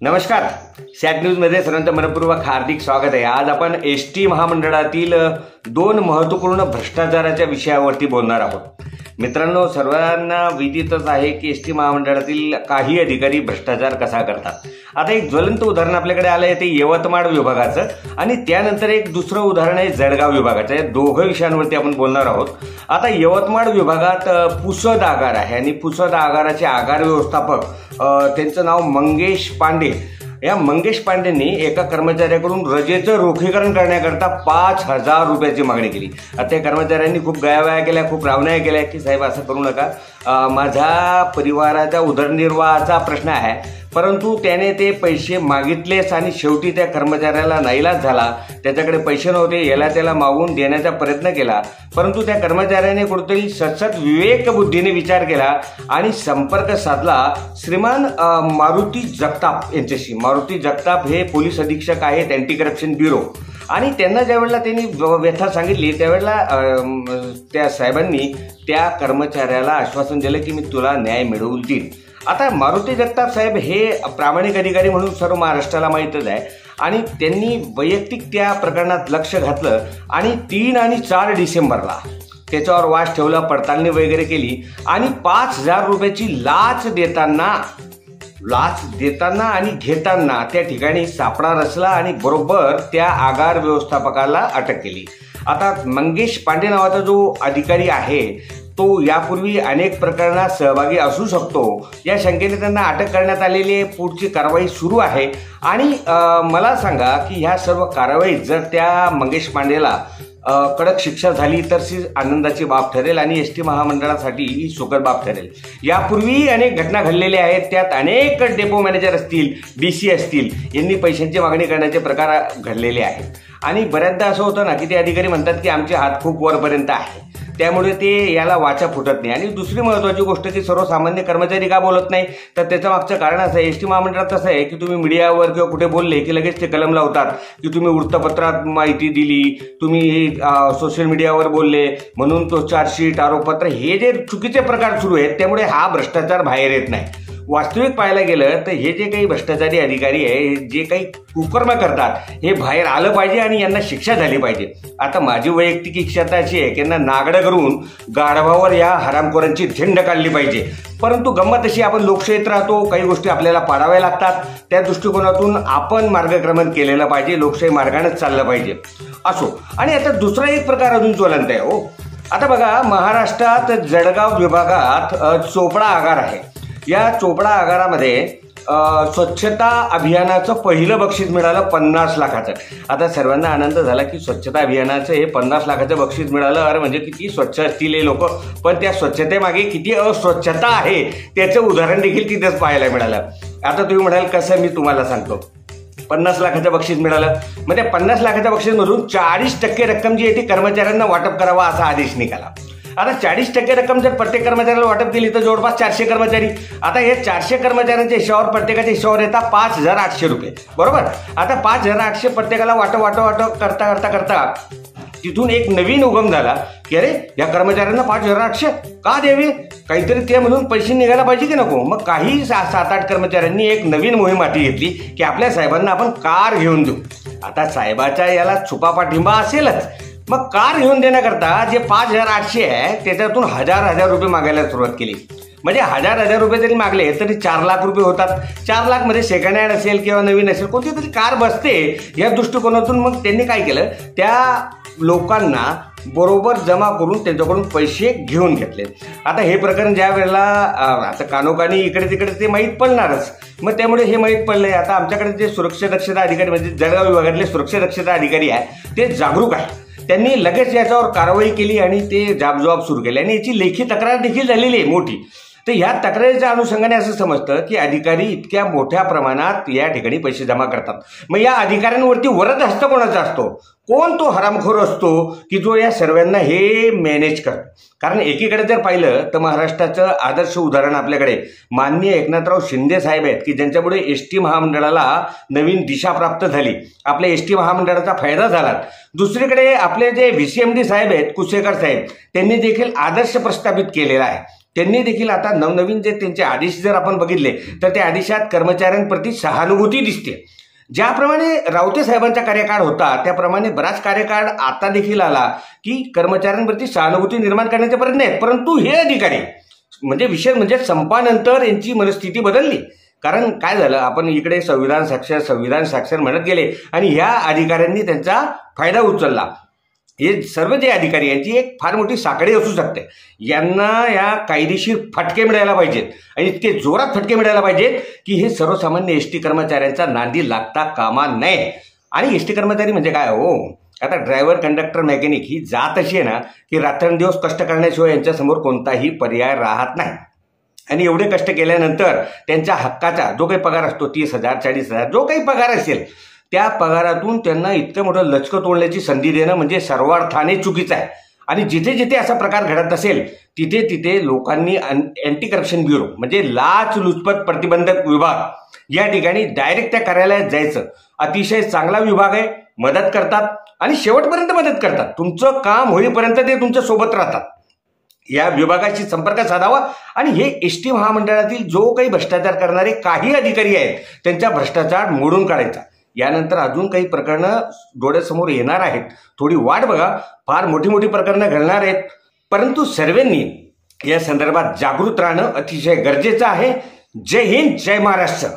नमस्कार. सॅट न्यूजमध्ये सर्वांचं मनपूर्वक हार्दिक स्वागत आहे. आज आपण एसटी महामंडळातील दोन महत्त्वपूर्ण भ्रष्टाचाराच्या विषयावरती बोलणार आहोत. मित्रांनो, सर्वांना विदितच आहे की एसटी महामंडळातील काही अधिकारी भ्रष्टाचार कसा करतात. आता एक ज्वलंत उदाहरण आपल्याकडे आलं आहे, ते यवतमाळ विभागाचं, आणि त्यानंतर एक दुसरं उदाहरण आहे जळगाव विभागाचं. या दोघं विषयांवरती आपण बोलणार आहोत. आता यवतमाळ विभागात पुसद आगार आहे आणि पुसद आगाराचे आगार व्यवस्थापक त्यांचं नाव मंगेश पांडे. या मंगेश पांडेंनी एका कर्मचाऱ्याकडून रजेचं रोखीकरण करण्याकरता 5,000 रुपयाची मागणी केली. आता त्या कर्मचाऱ्यांनी खूप गयावया केल्या, खूप रावण्या केल्या की साहेब असं करू नका, माझ्या परिवाराचा उदरनिर्वाहाचा प्रश्न आहे. परंतु त्याने ते पैसे मागितलेच आणि शेवटी त्या कर्मचाऱ्याला नाईलाज झाला. त्याच्याकडे पैसे नव्हते, याला त्याला मागून देण्याचा प्रयत्न केला. परंतु त्या कर्मचाऱ्याने कुठेतरी सतत विवेकबुद्धीने विचार केला आणि संपर्क साधला श्रीमान मारुती जगताप यांच्याशी. मारुती जगताप हे पोलीस अधीक्षक आहेत अँटी करप्शन ब्युरो. आणि त्यांना ज्यावेळेला त्यांनी व्यथा सांगितली त्यावेळेला त्या साहेबांनी त्या कर्मचाऱ्याला आश्वासन दिलं की मी तुला न्याय मिळवून देईन. आता मारुती जगताप साहेब हे प्रामाणिक अधिकारी म्हणून सर्व महाराष्ट्राला माहीतच आहे आणि त्यांनी वैयक्तिक त्या प्रकरणात लक्ष घातलं आणि 3 आणि 4 डिसेंबरला त्याच्यावर वास ठेवला, पडताळणी वगैरे केली आणि 5,000 रुपयाची लाच देताना आणि घेताना त्या ठिकाणी सापळा रचला आणि बरोबर त्या आगार व्यवस्थापकाला अटक केली. आता मंगेश पांडे नावाचा जो अधिकारी आहे तो यापूर्वी अनेक प्रकरणात सहभागी असू शकतो. या शंकेने त्यांना अटक करण्यात आलेली आहे. पुढची कारवाई सुरू आहे आणि मला सांगा की ह्या सर्व कारवाईत जर त्या मंगेश पांडेला कडक शिक्षा झाली तर ती आनंदाची बाब ठरेल आणि एसटी महामंडळासाठी ही सुखद बाब ठरेल. यापूर्वी अनेक घटना घडलेल्या आहेत. त्यात अनेक डेपो मॅनेजर असतील, DC असतील, यांनी पैशांची मागणी करण्याचे प्रकार घडलेले आहेत. आणि बऱ्याचदा असं होतं ना की ते अधिकारी म्हणतात की आमचे हात खूप वरपर्यंत आहे, त्यामुळे ते याला वाचा फुटत नाही. आणि दुसरी महत्त्वाची गोष्ट की सर्वसामान्य कर्मचारी का बोलत नाही, तर त्याचं मागचं कारण असं आहे, एसटी महामंडळात असं आहे की तुम्ही मीडियावर किंवा कुठे बोलले की लगेच ते कलम लावतात की तुम्ही वृत्तपत्रात माहिती दिली, तुम्ही सोशल मीडियावर बोलले म्हणून तो चार्जशीट, आरोपपत्र, हे जे चुकीचे प्रकार सुरू आहेत त्यामुळे हा भ्रष्टाचार बाहेर येत नाही. वास्तविक पाहायला गेलं तर हे जे काही भ्रष्टाचारी अधिकारी आहे, जे काही कुकर्म करतात, हे बाहेर आलं पाहिजे आणि यांना शिक्षा झाली पाहिजे. आता माझी वैयक्तिक इच्छा अशी आहे की यांना नागडं करून गाढवावर या हरामखोरांची झेंड काढली पाहिजे. परंतु गंमत अशी, आपण लोकशाहीत राहतो, काही गोष्टी आपल्याला पाडाव्या लागतात. त्या दृष्टिकोनातून आपण मार्गक्रमण केलेलं पाहिजे, लोकशाही मार्गानेच चाललं पाहिजे. असो. आणि आता दुसरा एक प्रकार अजून ज्वलंत आहे हो. आता बघा, महाराष्ट्रात जळगाव विभागात चोपडा आगार आहे. या चोपडा आगारामध्ये स्वच्छता अभियानाचं पहिलं बक्षीस मिळालं 50 लाखाचं. आता सर्वांना आनंद झाला की स्वच्छता अभियानाचं हे 50 लाखाचं बक्षीस मिळालं. अरे म्हणजे किती स्वच्छ असतील हे लोक, पण त्या स्वच्छतेमागे किती अस्वच्छता आहे त्याचं उदाहरण देखील तिथेच पाहायला मिळालं. आता तुम्ही म्हणाल कसं, मी तुम्हाला सांगतो. 50 लाखाचं बक्षीस मिळालं, मग त्या 50 लाखाच्या बक्षीसमधून 40% रक्कम जी आहे ती कर्मचाऱ्यांना वाटप करावा असा आदेश निघाला. आता 40% रक्कम जर प्रत्येक कर्मचाऱ्याला वाटप केली तर जवळपास 400 कर्मचारी. आता हे 400 कर्मचाऱ्यांच्या हिशोबावर प्रत्येकाच्या हिशोबावर येतात 5,800 रुपये, बरोबर. आता 5,800 प्रत्येकाला वाटप करता तिथून एक नवीन उगम झाला की अरे या कर्मचाऱ्यांना 5,800 का द्यावे, काहीतरी ते म्हणून पैसे निघायला पाहिजे की नको. मग काही 7-8 कर्मचाऱ्यांनी एक नवीन मोहीम हाती घेतली की आपल्या साहेबांना आपण कार घेऊन देऊ. आता साहेबाच्या याला छुपा पाठिंबा असेलच. मग कार घेऊन देण्याकरता जे 5,800 आहे त्याच्यातून 1,000 रुपये मागायला सुरुवात केली. म्हणजे 1,000 रुपये जरी मागले तरी 4 लाख रुपये होतात. 4 लाख मध्ये सेकंड हँड असेल किंवा नवीन असेल कोणती तरी कार बसते. या दृष्टिकोनातून मग त्यांनी काय केलं, त्या लोकांना बरोबर जमा करून त्यांच्याकडून पैसे घेऊन घेतले. आता हे प्रकरण ज्या वेळेला आता कानोकानी इकडे तिकडे ते माहीत पडणारच. मग त्यामुळे हे माहीत पडलंय. आता आमच्याकडे जे सुरक्षा दक्षता अधिकारी म्हणजे जळगाव विभागातले सुरक्षा दक्षता अधिकारी आहे ते जागरूक आहे. त्यांनी लगेच याच्यावर कारवाई केली आणि ते जाबजबाब सुरू केले आणि याची लेखी तक्रार देखील झालेली आहे मोठी. तर ह्या तक्रारीच्या अनुषंगाने असं समजतं की अधिकारी इतक्या मोठ्या प्रमाणात या ठिकाणी पैसे जमा करतात. मग या अधिकाऱ्यांवरती वरद हस्त कोणाचा असतो, कोण तो हरामखोर असतो की जो या सर्वांना हे मॅनेज करतो. कारण एकीकडे जर पाहिलं तर महाराष्ट्राचं आदर्श उदाहरण आपल्याकडे माननीय एकनाथराव शिंदे साहेब आहेत की ज्यांच्यामुळे एसटी महामंडळाला नवीन दिशा प्राप्त झाली, आपल्या एसटी महामंडळाचा फायदा झाला. दुसरीकडे आपले जे VCMD साहेब आहेत कुसेकर साहेब, त्यांनी देखील आदर्श प्रस्थापित केलेला आहे. त्यांनी देखील आता नवनवीन जे त्यांचे आदेश जर आपण बघितले तर त्या आदेशात कर्मचाऱ्यांप्रती सहानुभूती दिसते. ज्याप्रमाणे रावते साहेबांचा कार्यकाळ होता त्याप्रमाणे बराच कार्यकाळ आता देखील आला की कर्मचाऱ्यांप्रती सहानुभूती निर्माण करण्याचे प्रयत्न आहेत. परंतु हे अधिकारी म्हणजे विशेष म्हणजे संपानंतर यांची मनस्थिती बदलली. कारण काय झालं, आपण इकडे संविधान साक्षर म्हणत गेले आणि ह्या अधिकाऱ्यांनी त्यांचा फायदा उचलला. हे सर्व जे अधिकारी यांची एक फार मोठी साखळी असू शकते. यांना या कायदेशीर फटके मिळायला पाहिजेत आणि इतके जोरात फटके मिळायला पाहिजेत की हे सर्वसामान्य एस टी कर्मचाऱ्यांचा नांदी लागता कामा नये. आणि एस टी कर्मचारी म्हणजे काय हो, आता ड्रायव्हर, कंडक्टर, मेकॅनिक ही जात अशी आहे ना की रात्रंदिवस कष्ट करण्याशिवाय यांच्यासमोर कोणताही पर्याय राहत नाही. आणि एवढे कष्ट केल्यानंतर त्यांच्या हक्काचा जो काही पगार असतो 30,000 40,000 जो काही पगार असेल त्या पगारातून त्यांना इतकं मोठं लचकं तोडण्याची संधी देणं म्हणजे सर्वार्थाने चुकीचं आहे. आणि जिथे जिथे असा प्रकार घडत असेल तिथे तिथे लोकांनी अँटी करप्शन ब्युरो म्हणजे लाचलुचपत प्रतिबंधक विभाग या ठिकाणी डायरेक्ट त्या कार्यालयात जायचं. अतिशय चांगला विभाग आहे, मदत करतात आणि शेवटपर्यंत मदत करतात. तुमचं काम होईपर्यंत ते तुमच्या सोबत राहतात. या विभागाशी संपर्क साधावा आणि हे एस टी महामंडळातील जो काही भ्रष्टाचार करणारे काही अधिकारी आहेत त्यांचा भ्रष्टाचार मोडून काढायचा. यानंतर अजून काही प्रकरणं डोळ्यासमोर येणार आहेत. थोडी वाट बघा, फार मोठी मोठी प्रकरणं घडणार आहेत. परंतु सर्वांनी या संदर्भात जागृत राहणं अतिशय गरजेचं आहे. जय हिंद, जय महाराष्ट्र.